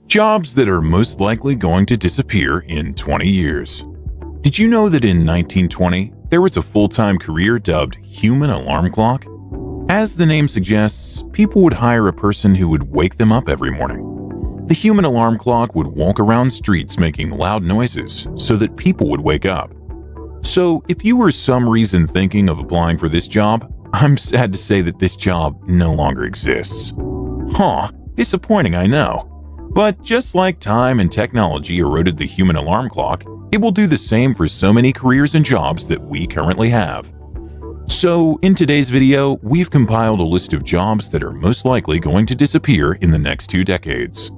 Jobs that are most likely going to disappear in 20 years. Did you know that in 1920, there was a full-time career dubbed human alarm clock? As the name suggests, people would hire a person who would wake them up every morning. The human alarm clock would walk around streets making loud noises so that people would wake up. So, if you were some reason thinking of applying for this job, I'm sad to say that this job no longer exists. Disappointing, I know. But just like time and technology eroded the human alarm clock, it will do the same for so many careers and jobs that we currently have. So, in today's video, we've compiled a list of jobs that are most likely going to disappear in the next 2 decades.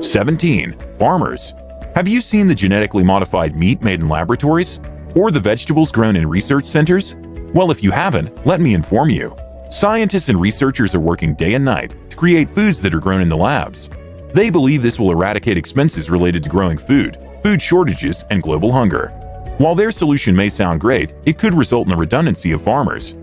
17. Farmers. Have you seen the genetically modified meat made in laboratories? Or the vegetables grown in research centers? Well, if you haven't, let me inform you. Scientists and researchers are working day and night to create foods that are grown in the labs. They believe this will eradicate expenses related to growing food shortages, and global hunger. While their solution may sound great, it could result in the redundancy of farmers.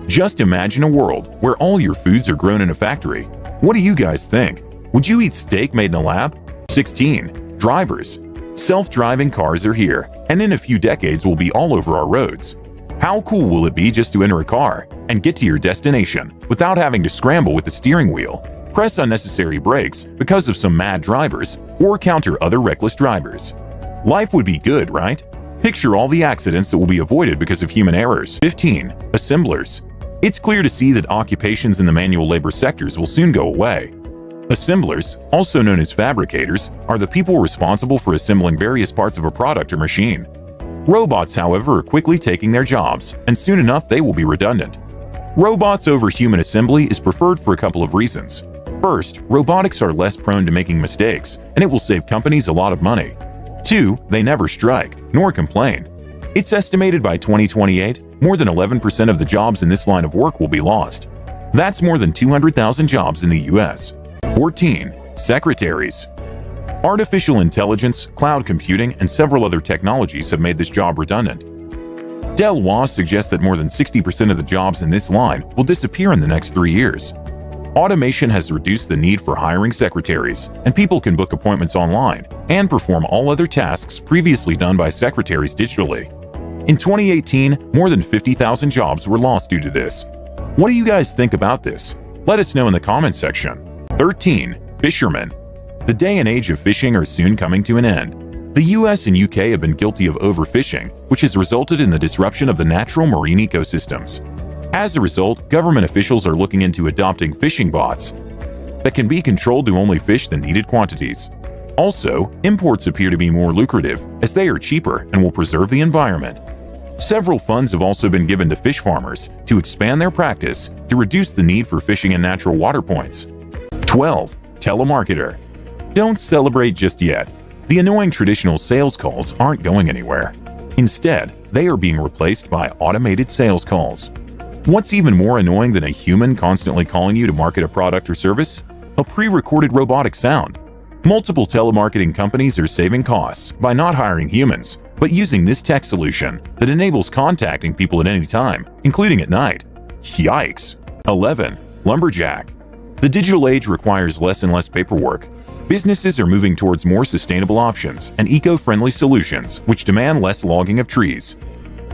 Just imagine a world where all your foods are grown in a factory. What do you guys think? Would you eat steak made in a lab? 16. Drivers. Self-driving cars are here, and in a few decades will be all over our roads. How cool will it be just to enter a car and get to your destination without having to scramble with the steering wheel, press unnecessary brakes because of some mad drivers, or counter other reckless drivers? Life would be good, right? Picture all the accidents that will be avoided because of human errors. 15. Assemblers. It's clear to see that occupations in the manual labor sectors will soon go away. Assemblers, also known as fabricators, are the people responsible for assembling various parts of a product or machine. Robots, however, are quickly taking their jobs, and soon enough they will be redundant. Robots over human assembly is preferred for a couple of reasons. First, robotics are less prone to making mistakes, and it will save companies a lot of money. 2, they never strike, nor complain. It's estimated by 2028, more than 11% of the jobs in this line of work will be lost. That's more than 200,000 jobs in the US. 14. Secretaries. Artificial intelligence, cloud computing, and several other technologies have made this job redundant. Del Wass suggests that more than 60% of the jobs in this line will disappear in the next 3 years. Automation has reduced the need for hiring secretaries, and people can book appointments online and perform all other tasks previously done by secretaries digitally. In 2018, more than 50,000 jobs were lost due to this. What do you guys think about this? Let us know in the comments section. 13. Fishermen. The day and age of fishing are soon coming to an end. The US and UK have been guilty of overfishing, which has resulted in the disruption of the natural marine ecosystems. As a result, government officials are looking into adopting fishing bots that can be controlled to only fish the needed quantities. Also, imports appear to be more lucrative as they are cheaper and will preserve the environment. Several funds have also been given to fish farmers to expand their practice to reduce the need for fishing in natural water points. 12. Telemarketer. Don't celebrate just yet. The annoying traditional sales calls aren't going anywhere. Instead, they are being replaced by automated sales calls. What's even more annoying than a human constantly calling you to market a product or service? A pre-recorded robotic sound. Multiple telemarketing companies are saving costs by not hiring humans, but using this tech solution that enables contacting people at any time, including at night. Yikes! 11. Lumberjack. The digital age requires less and less paperwork. Businesses are moving towards more sustainable options and eco-friendly solutions which demand less logging of trees.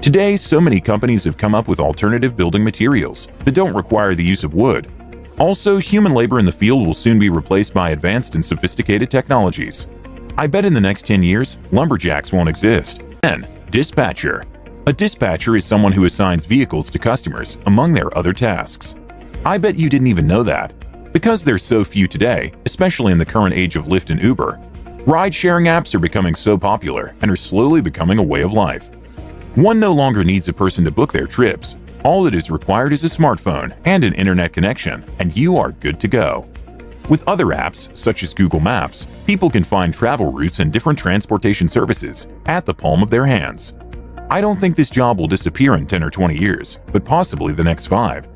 Today, so many companies have come up with alternative building materials that don't require the use of wood. Also, human labor in the field will soon be replaced by advanced and sophisticated technologies. I bet in the next 10 years, lumberjacks won't exist. 10. Dispatcher. A dispatcher is someone who assigns vehicles to customers among their other tasks. I bet you didn't even know that. Because there's so few today, especially in the current age of Lyft and Uber, ride-sharing apps are becoming so popular and are slowly becoming a way of life. One no longer needs a person to book their trips. All that is required is a smartphone and an internet connection, and you are good to go. With other apps, such as Google Maps, people can find travel routes and different transportation services at the palm of their hands. I don't think this job will disappear in 10 or 20 years, but possibly the next 5.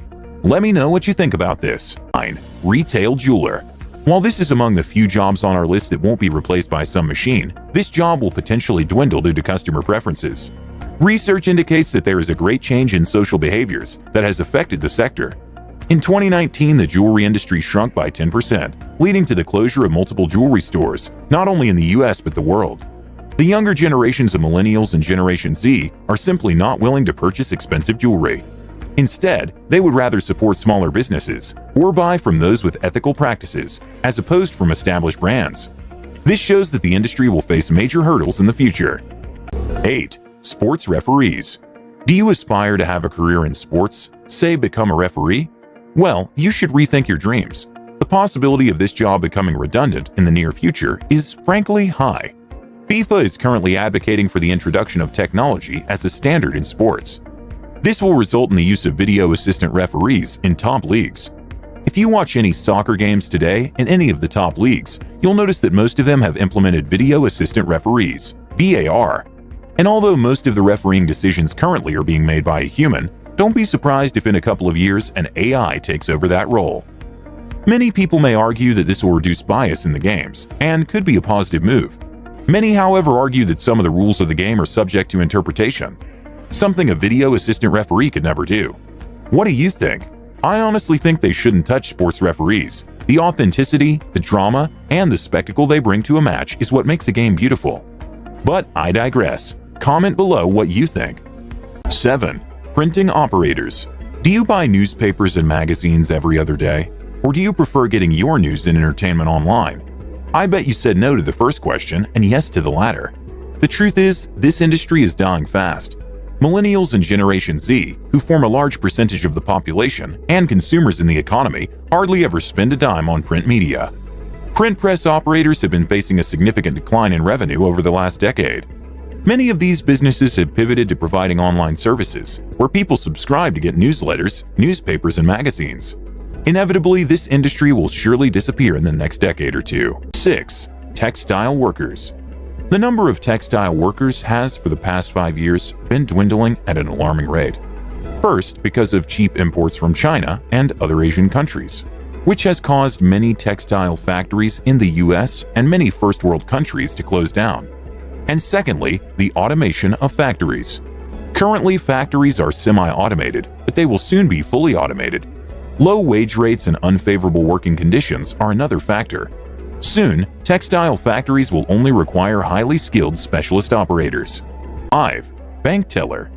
Let me know what you think about this. 9. Retail jeweler. While this is among the few jobs on our list that won't be replaced by some machine, this job will potentially dwindle due to customer preferences. Research indicates that there is a great change in social behaviors that has affected the sector. In 2019, the jewelry industry shrunk by 10%, leading to the closure of multiple jewelry stores, not only in the US but the world. The younger generations of millennials and Generation Z are simply not willing to purchase expensive jewelry. Instead, they would rather support smaller businesses or buy from those with ethical practices, as opposed from established brands. This shows that the industry will face major hurdles in the future. 8. Sports referees. Do you aspire to have a career in sports, say become a referee? Well, you should rethink your dreams. The possibility of this job becoming redundant in the near future is frankly high. FIFA is currently advocating for the introduction of technology as a standard in sports. This will result in the use of video assistant referees in top leagues. If you watch any soccer games today in any of the top leagues, you'll notice that most of them have implemented video assistant referees, VAR. And although most of the refereeing decisions currently are being made by a human, don't be surprised if in a couple of years an AI takes over that role. Many people may argue that this will reduce bias in the games, and could be a positive move. Many, however, argue that some of the rules of the game are subject to interpretation, something a video assistant referee could never do. What do you think? I honestly think they shouldn't touch sports referees. The authenticity, the drama, and the spectacle they bring to a match is what makes a game beautiful. But I digress. Comment below what you think. 7. Printing operators. Do you buy newspapers and magazines every other day? Or do you prefer getting your news and entertainment online? I bet you said no to the first question and yes to the latter. The truth is, this industry is dying fast. Millennials and Generation Z, who form a large percentage of the population and consumers in the economy, hardly ever spend a dime on print media. Print press operators have been facing a significant decline in revenue over the last decade. Many of these businesses have pivoted to providing online services, where people subscribe to get newsletters, newspapers, and magazines. Inevitably, this industry will surely disappear in the next decade or two. 6. Textile workers. The number of textile workers has, for the past 5 years, been dwindling at an alarming rate. First, because of cheap imports from China and other Asian countries, which has caused many textile factories in the US and many first world countries to close down. And secondly, the automation of factories. Currently, factories are semi-automated, but they will soon be fully automated. Low wage rates and unfavorable working conditions are another factor. Soon, textile factories will only require highly skilled specialist operators. 5. Bank teller.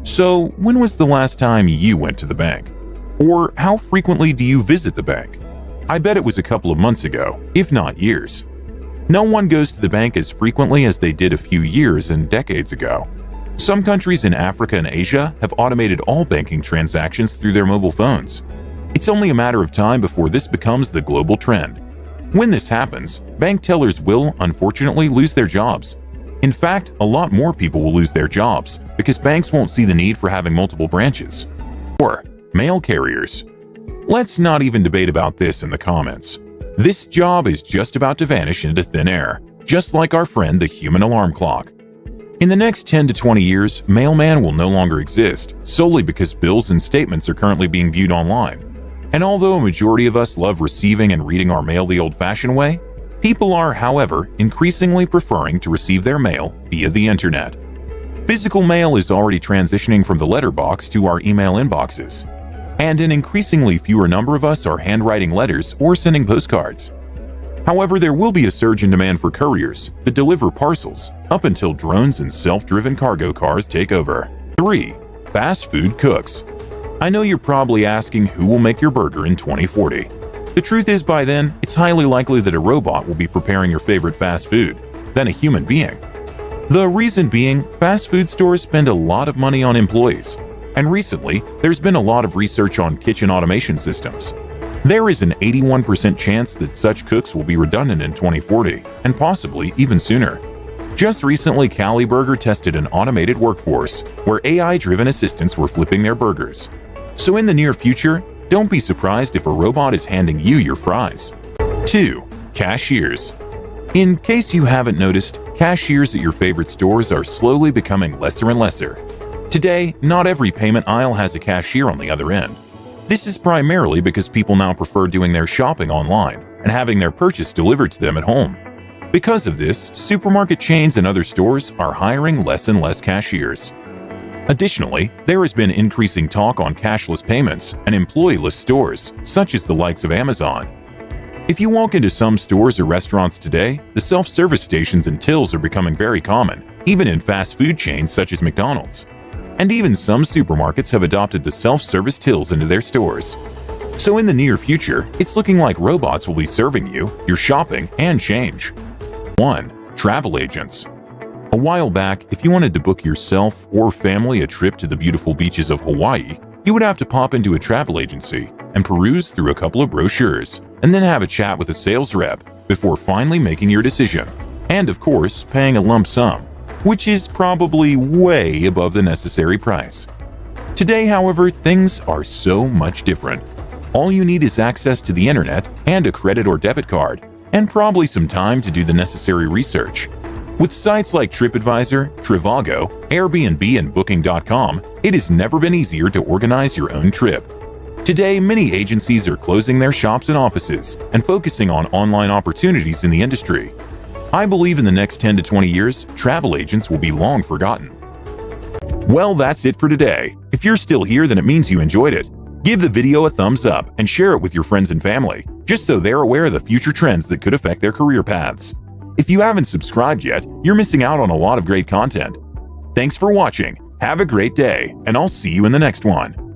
So, when was the last time you went to the bank? Or how frequently do you visit the bank? I bet it was a couple of months ago, if not years. No one goes to the bank as frequently as they did a few years and decades ago. Some countries in Africa and Asia have automated all banking transactions through their mobile phones. It's only a matter of time before this becomes the global trend. When this happens, bank tellers will, unfortunately, lose their jobs. In fact, a lot more people will lose their jobs because banks won't see the need for having multiple branches. 4. Mail carriers. Let's not even debate about this in the comments. This job is just about to vanish into thin air, just like our friend the human alarm clock. In the next 10 to 20 years, mailman will no longer exist, solely because bills and statements are currently being viewed online. And although a majority of us love receiving and reading our mail the old-fashioned way, people are, however, increasingly preferring to receive their mail via the internet. Physical mail is already transitioning from the letterbox to our email inboxes, and an increasingly fewer number of us are handwriting letters or sending postcards. However, there will be a surge in demand for couriers that deliver parcels up until drones and self-driven cargo cars take over. 3. Fast food cooks. I know you're probably asking who will make your burger in 2040. The truth is, by then, it's highly likely that a robot will be preparing your favorite fast food than a human being. The reason being, fast food stores spend a lot of money on employees, and recently, there's been a lot of research on kitchen automation systems. There is an 81% chance that such cooks will be redundant in 2040, and possibly even sooner. Just recently, Cali Burger tested an automated workforce where AI-driven assistants were flipping their burgers. So in the near future, don't be surprised if a robot is handing you your fries. 2. Cashiers. In case you haven't noticed, cashiers at your favorite stores are slowly becoming lesser and lesser. Today, not every payment aisle has a cashier on the other end. This is primarily because people now prefer doing their shopping online and having their purchase delivered to them at home. Because of this, supermarket chains and other stores are hiring less and less cashiers. Additionally, there has been increasing talk on cashless payments and employee-less stores, such as the likes of Amazon. If you walk into some stores or restaurants today, the self-service stations and tills are becoming very common, even in fast food chains such as McDonald's. And even some supermarkets have adopted the self-service tills into their stores. So in the near future, it's looking like robots will be serving you, your shopping, and change. 1. Travel agents. A while back, if you wanted to book yourself or family a trip to the beautiful beaches of Hawaii, you would have to pop into a travel agency and peruse through a couple of brochures, and then have a chat with a sales rep before finally making your decision. And of course, paying a lump sum, which is probably way above the necessary price. Today, however, things are so much different. All you need is access to the internet and a credit or debit card, and probably some time to do the necessary research. With sites like TripAdvisor, Trivago, Airbnb, and Booking.com, it has never been easier to organize your own trip. Today, many agencies are closing their shops and offices and focusing on online opportunities in the industry. I believe in the next 10 to 20 years, travel agents will be long forgotten. Well, that's it for today. If you're still here, then it means you enjoyed it. Give the video a thumbs up and share it with your friends and family, just so they're aware of the future trends that could affect their career paths. If you haven't subscribed yet, you're missing out on a lot of great content. Thanks for watching, have a great day, and I'll see you in the next one.